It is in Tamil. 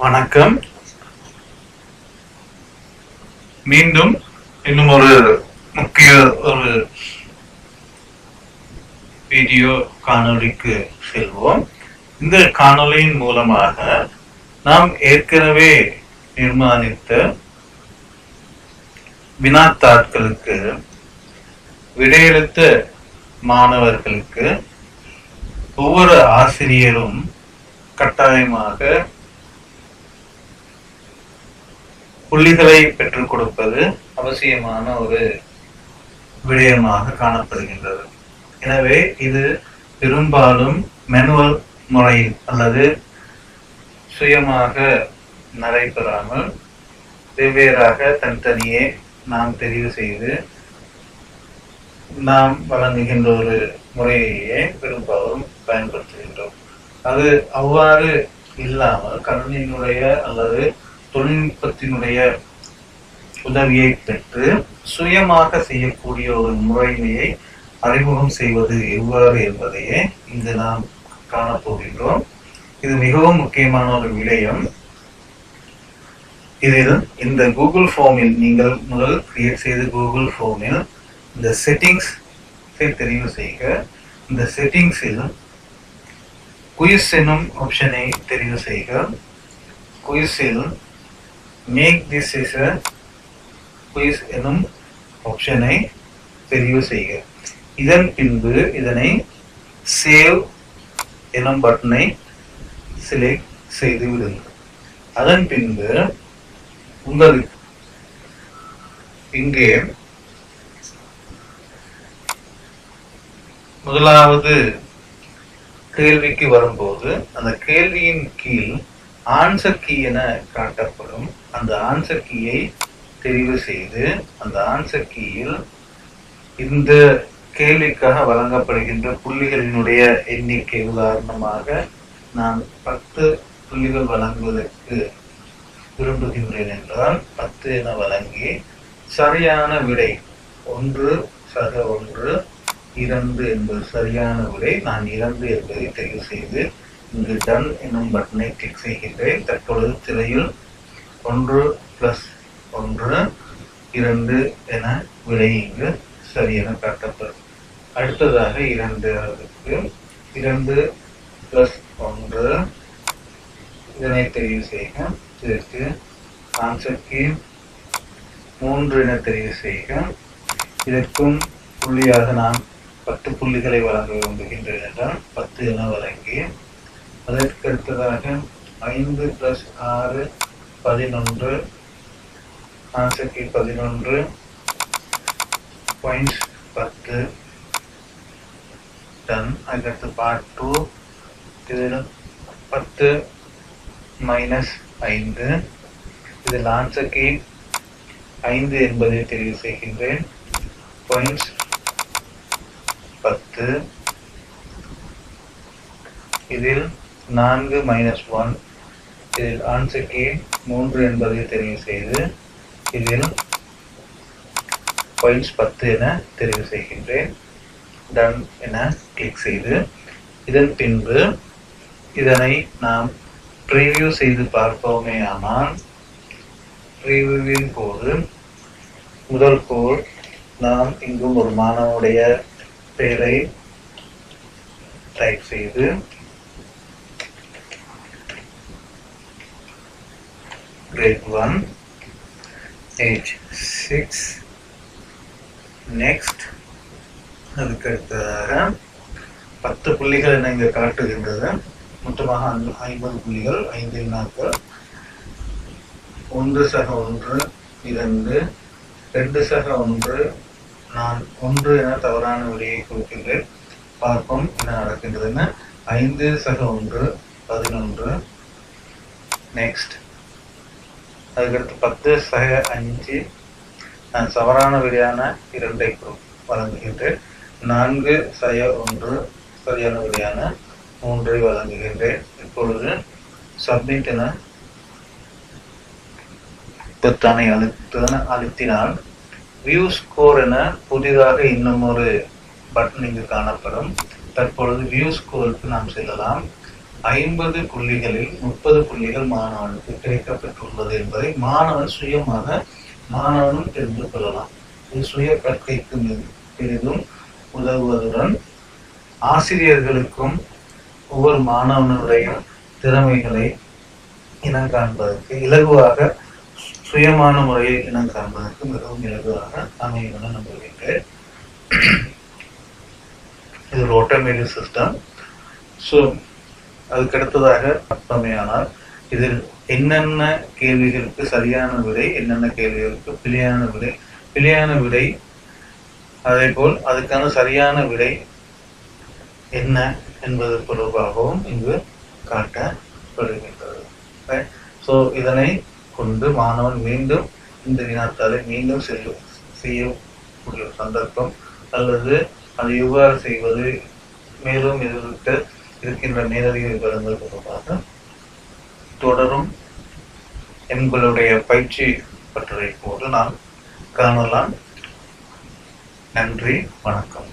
வணக்கம். மீண்டும் இன்னும் ஒரு முக்கிய ஒரு வீடியோ காணொளிக்கு செல்வோம். இந்த காணொளியின் மூலமாக நாம் ஏற்கனவே நிர்மாணித்த வினாத்தாட்களுக்கு விடையளித்த மாணவர்களுக்கு ஒவ்வொரு ஆசிரியரும் கட்டாயமாக புள்ளிகளை பெற்றுக் கொடுப்பது அவசியமான ஒரு விடயமாக காணப்படுகின்றது. எனவே இது பெரும்பாலும் மேனுவல் முறையில் அல்லது சுயமாக நடைபெறாமல் வெவ்வேறாக தனித்தனியே நாம் தெரிவு செய்து நாம் வழங்குகின்ற ஒரு முறையையே பெரும்பாலும் பயன்படுத்துகின்றோம். அது அவ்வாறு இல்லாமல் கணினியினுடைய அல்லது தொழில்நுட்பத்தினுடைய உதவியை பெற்று சுயமாக செய்யக்கூடிய ஒரு முறைமையை அறிமுகம் செய்வது எவ்வாறு என்பதையே இங்கு நாம் காணப்போகின்றோம். இது மிகவும் முக்கியமான ஒரு விடயம். இதில் இந்த கூகுள் ஃபார்மில் நீங்கள் முதல் கிரியேட் செய்த கூகுள் ஃபார்மில் இந்த செட்டிங்ஸ் தெரிவு செய்க. இந்த செட்டிங்ஸில் குயிஸ் எனும் ஆப்ஷனை தெரிவு செய்க. குயிஸில் make this is a quiz எனும் ஆப்ஷனை தெரிவு செய்க. இதன் பின்பு இதனை சேவ் எனும் பட்டனை செலக்ட் செய்து விடுங்கள். அதன் பின்பு உங்களுக்கு இங்கே முதலாவது கேள்விக்கு வரும்போது அந்த கேள்வியின் கீழ் ஆன்சர் கீ என காட்டப்படும். அந்த ஆன்சர் கீயை தெரிவு செய்து அந்த ஆன்சர் கீயில் இந்த கேள்விக்காக வழங்கப்படுகின்ற புள்ளிகளினுடைய எண்ணிக்கை, உதாரணமாக நான் 10 புள்ளிகள் வழங்குவதற்கு விரும்புகின்றேன் என்றால் 10 என வழங்கி சரியான விடை 1 சக 1 2 என்பது சரியான விடை. நான் 2 என்பதை தெரிவு செய்து இங்கு டன் என்னும் பட்டனை கிளிக் செய்கின்றேன். தற்பொழுது திரையில் 1 + 1 2 என விடை இங்கு சரியென காட்டப்படும். அடுத்ததாக 2 2 + 1 இதனை தெரிவு செய்க. இதற்கு ஆன்சர் கீ 3 என தெரிவு செய்க. இதற்கும் புள்ளியாக நான் 10 புள்ளிகளை வழங்க விரும்புகின்றேன் என்றால் 10 என வழங்கி அதற்கு அடுத்ததாக 5 + 6 11 ஆன்சர் கீ 11 பாயிண்ட்ஸ் 10 டன். அதுக்கடுத்து பார்ட் 2 இதில் 10 - 5 இதில் ஆன்சர் கீ 5 என்பதை தெரிவு செய்கின்றேன். பாயிண்ட்ஸ் 10. இதில் 4 - 1 இதில் ஆன்சர் கீ 3 என்பதை தெரிவு செய்து இதில் பாயிண்ட்ஸ் 10 என தெரிவு செய்கின்றேன். டன் என கிளிக் செய்து இதன் பின்பு இதனை நாம் ப்ரீவியூ செய்து பார்ப்போமே. ஆனால் ப்ரீவியூவின் போது முதல் கோட் நாம் இங்கும் ஒரு மாணவனுடைய பெயரை டைப் செய்து grade 1 age 6 next. அதுக்கு அடுத்ததாக 10 புள்ளிகள் என இங்கு காட்டுகின்றது. மொத்தமாக 50 புள்ளிகள், 5 வினாக்கள். 1 சக 1 2 2 சக 1 நான் 1 என தவறான விடையை கொடுக்கின்றேன். பார்ப்போம் என்ன நடக்கின்றதுன்னு. 5 சக 1 11 நெக்ஸ்ட். அதுக்கடுத்து 10 சக 5 நான் தவறான விடையான 2ஐ வழங்குகின்றேன். 4 சக 1 சரியான விடையான 3ஐ வழங்குகின்றேன். இப்பொழுது சப்மிட் என பொத்தானை அழுத்தினால் வியூ ஸ்கோர் என புதிதாக இன்னும் ஒரு பட்டன் இங்கு காணப்படும். தற்பொழுது வியூ ஸ்கோருக்கு நாம் செல்லலாம். 50 புள்ளிகளில் 30 புள்ளிகள் மாணவனுக்கு கிடைக்கப்பெற்றுள்ளது என்பதை மாணவன் சுயமாக மாணவனும் தெரிந்து கொள்ளலாம். இது சுய கற்கைக்கு பெரிதும் உதவுவதுடன் ஆசிரியர்களுக்கும் ஒவ்வொரு மாணவனுடைய திறமைகளை இனம் காண்பதற்கு இலகுவாக சுயமான முறையை இனம் காண்பதற்கு மிகவும் இலகுவாக அமையும் என நம்புகின்றேன். இது ஒரு ஆட்டோமேட்டிக் சிஸ்டம். ஸோ அதுக்கடுத்ததாக பார்த்தோமேயானால் இதில் என்னென்ன கேள்விகளுக்கு சரியான விடை, என்னென்ன கேள்விகளுக்கு பிழையான விடை, அதே போல் அதுக்கான சரியான விடை என்ன என்பது தொடர்பாகவும் இங்கு காட்டப்படுகின்றது. ஸோ இதனை கொண்டு மாணவன் மீண்டும் இந்த வினாத்தாளை மீண்டும் செய்யக்கூடிய சந்தர்ப்பம் அல்லது அதை எவ்வாறு செய்வது, மேலும் இதற்கு இருக்கின்ற மேலதிக விவரங்கள் தொடர்பாக தொடரும் எங்களுடைய பயிற்சி பற்றிய போது நாம் காணலாம். நன்றி, வணக்கம்.